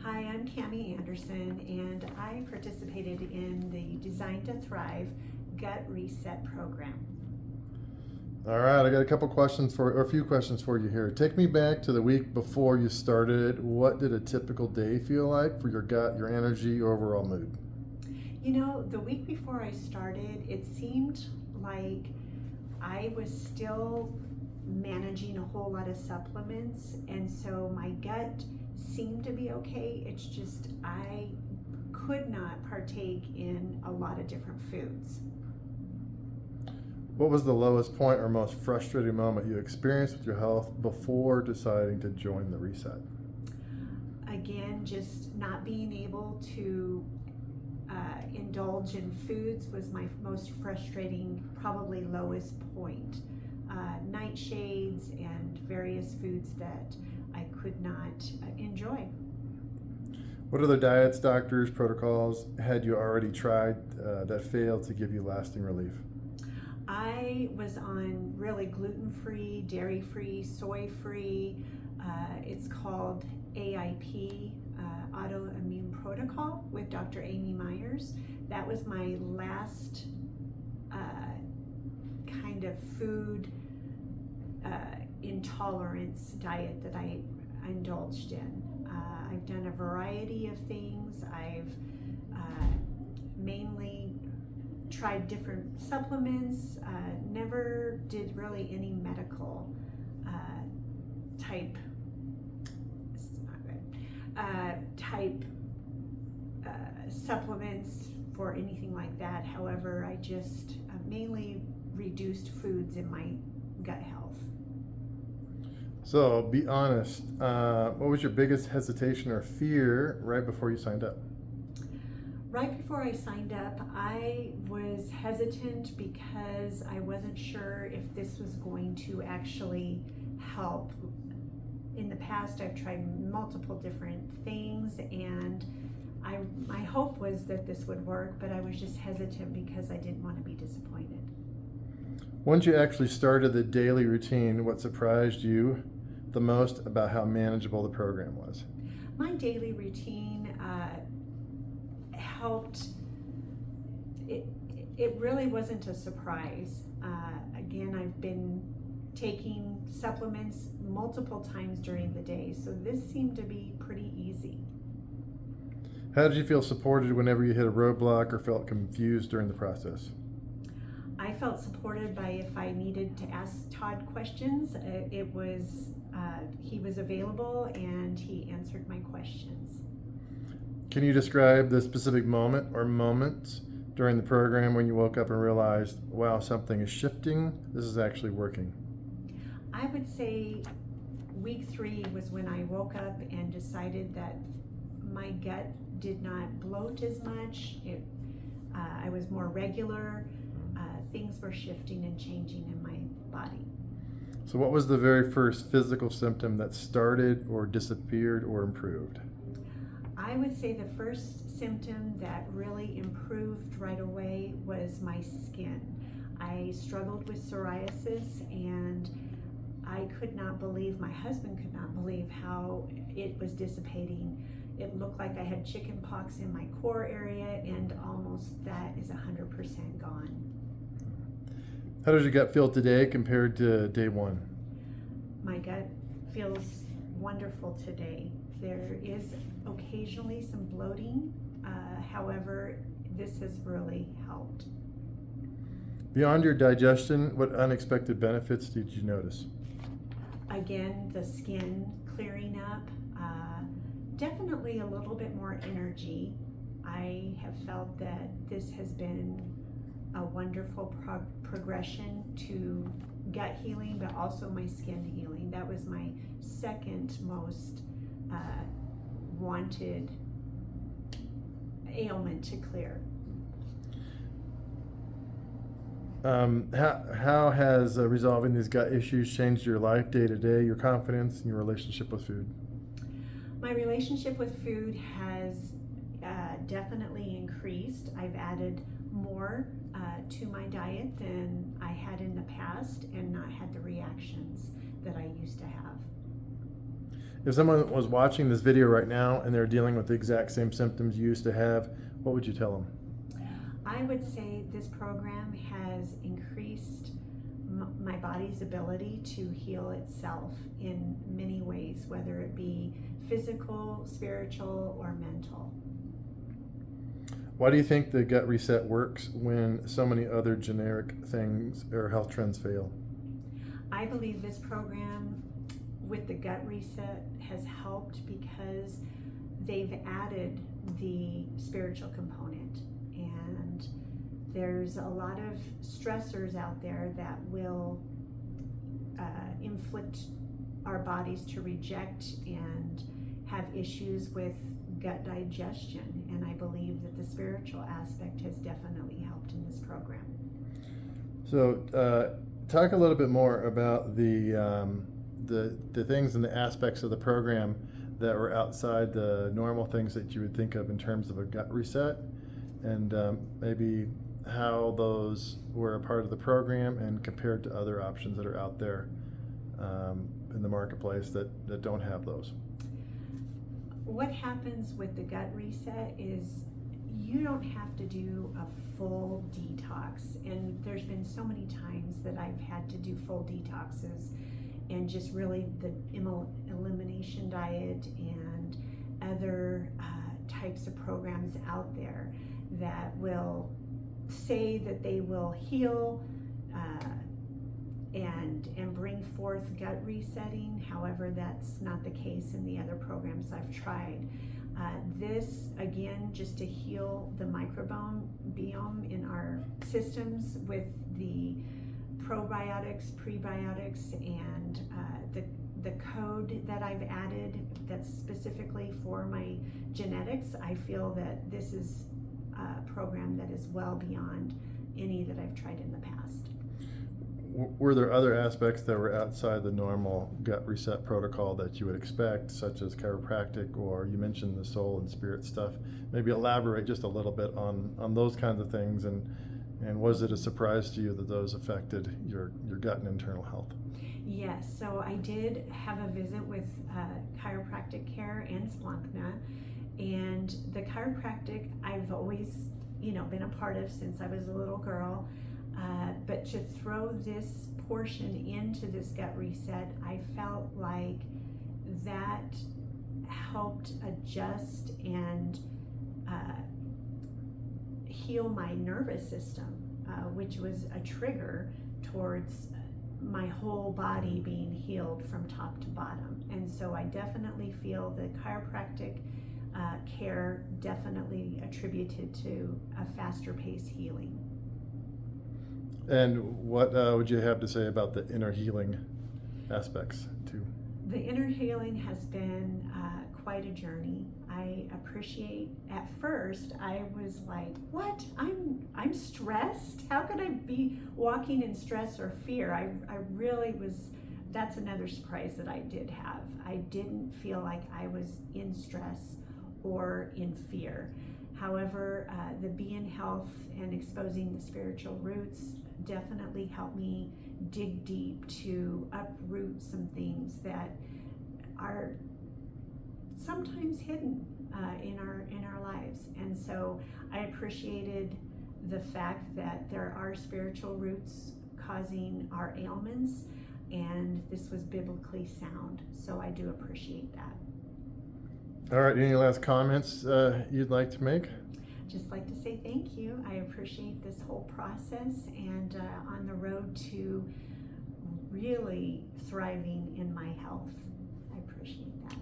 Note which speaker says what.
Speaker 1: Hi, I'm Kammy Anderson, and I participated in the Design to Thrive Gut Reset program.
Speaker 2: All right, I got a few questions for you here. Take me back to the week before you started. What did a typical day feel like for your gut, your energy, your overall mood?
Speaker 1: You know, the week before I started, it seemed like I was still managing a whole lot of supplements, and so my gut seemed to be okay. It's just I could not partake in a lot of different foods.
Speaker 2: What was the lowest point or most frustrating moment you experienced with your health before deciding to join the reset?
Speaker 1: Again, just not being able to indulge in foods was my most frustrating, probably lowest point. Nightshades and various foods that I could not enjoy.
Speaker 2: What other diets, doctors, protocols had you already tried that failed to give you lasting relief?
Speaker 1: I was on really gluten-free, dairy-free, soy-free. It's called AIP, Autoimmune Protocol, with Dr. Amy Myers. That was my last kind of food intolerance diet that I indulged in. I've done a variety of things. I've mainly tried different supplements, never did really any medical type supplements for anything like that. However, I just mainly reduced foods in my gut health.
Speaker 2: So, be honest. What was your biggest hesitation or fear right before you signed up?
Speaker 1: Right before I signed up, I was hesitant because I wasn't sure if this was going to actually help. In the past, I've tried multiple different things, and my hope was that this would work, but I was just hesitant because I didn't want to be disappointed.
Speaker 2: Once you actually started the daily routine, what surprised you the most about how manageable the program was?
Speaker 1: My daily routine helped. It really wasn't a surprise. Again, I've been taking supplements multiple times during the day, so this seemed to be pretty easy.
Speaker 2: How did you feel supported whenever you hit a roadblock or felt confused during the process?
Speaker 1: I felt supported by if I needed to ask Todd questions. He was available and he answered my questions.
Speaker 2: Can you describe the specific moment or moments during the program when you woke up and realized, wow, something is shifting? This is actually working.
Speaker 1: I would say week 3 was when I woke up and decided that my gut did not bloat as much. I was more regular. Things were shifting and changing in my body.
Speaker 2: So, what was the very first physical symptom that started or disappeared or improved?
Speaker 1: I would say the first symptom that really improved right away was my skin. I struggled with psoriasis, and I could not believe, my husband could not believe how it was dissipating. It looked like I had chicken pox in my core area, and almost that is 100% gone.
Speaker 2: How does your gut feel today compared to day one?
Speaker 1: My gut feels wonderful today. There is occasionally some bloating, however, this has really helped.
Speaker 2: Beyond your digestion, what unexpected benefits did you notice?
Speaker 1: Again, the skin clearing up, definitely a little bit more energy. I have felt that this has been a wonderful progression to gut healing, but also my skin healing. That was my second most wanted ailment to clear.
Speaker 2: How has resolving these gut issues changed your life day to day, your confidence, and your relationship with food?
Speaker 1: My relationship with food has definitely increased. I've added more to my diet than I had in the past and not had the reactions that I used to have.
Speaker 2: If someone was watching this video right now and they're dealing with the exact same symptoms you used to have, what would you tell them?
Speaker 1: I would say this program has increased my body's ability to heal itself in many ways, whether it be physical, spiritual, or mental.
Speaker 2: Why do you think the gut reset works when so many other generic things or health trends fail?
Speaker 1: I believe this program with the gut reset has helped because they've added the spiritual component, and there's a lot of stressors out there that will inflict our bodies to reject and have issues with gut digestion, and I believe that the spiritual aspect has definitely helped in this program.
Speaker 2: So talk a little bit more about the things and the aspects of the program that were outside the normal things that you would think of in terms of a gut reset, and maybe how those were a part of the program and compared to other options that are out there in the marketplace that don't have those.
Speaker 1: What happens with the gut reset is you don't have to do a full detox, and there's been so many times that I've had to do full detoxes and just really the elimination diet and other types of programs out there that will say that they will heal and bring forth gut resetting. However, that's not the case in the other programs I've tried. This, again, just to heal the microbiome in our systems with the probiotics, prebiotics, and the code that I've added that's specifically for my genetics. I feel that this is a program that is well beyond any that I've tried in the past.
Speaker 2: Were there other aspects that were outside the normal gut reset protocol that you would expect, such as chiropractic, or you mentioned the soul and spirit stuff? Maybe elaborate just a little bit on those kinds of things, and was it a surprise to you that those affected your gut and internal health?
Speaker 1: Yes, so I did have a visit with chiropractic care and Splankna, and the chiropractic I've always been a part of since I was a little girl. But to throw this portion into this gut reset, I felt like that helped adjust and heal my nervous system, which was a trigger towards my whole body being healed from top to bottom. And so I definitely feel the chiropractic care definitely attributed to a faster pace healing.
Speaker 2: And what would you have to say about the inner healing aspects too?
Speaker 1: The inner healing has been quite a journey. I appreciate, at first I was like, what? I'm stressed? How could I be walking in stress or fear? I really was, that's another surprise that I did have. I didn't feel like I was in stress or in fear. However, the Be in Health and exposing the spiritual roots definitely helped me dig deep to uproot some things that are sometimes hidden in our lives. And so I appreciated the fact that there are spiritual roots causing our ailments, and this was biblically sound. So I do appreciate that.
Speaker 2: All right, any last comments you'd like to make?
Speaker 1: Just like to say thank you. I appreciate this whole process, and on the road to really thriving in my health. I appreciate that.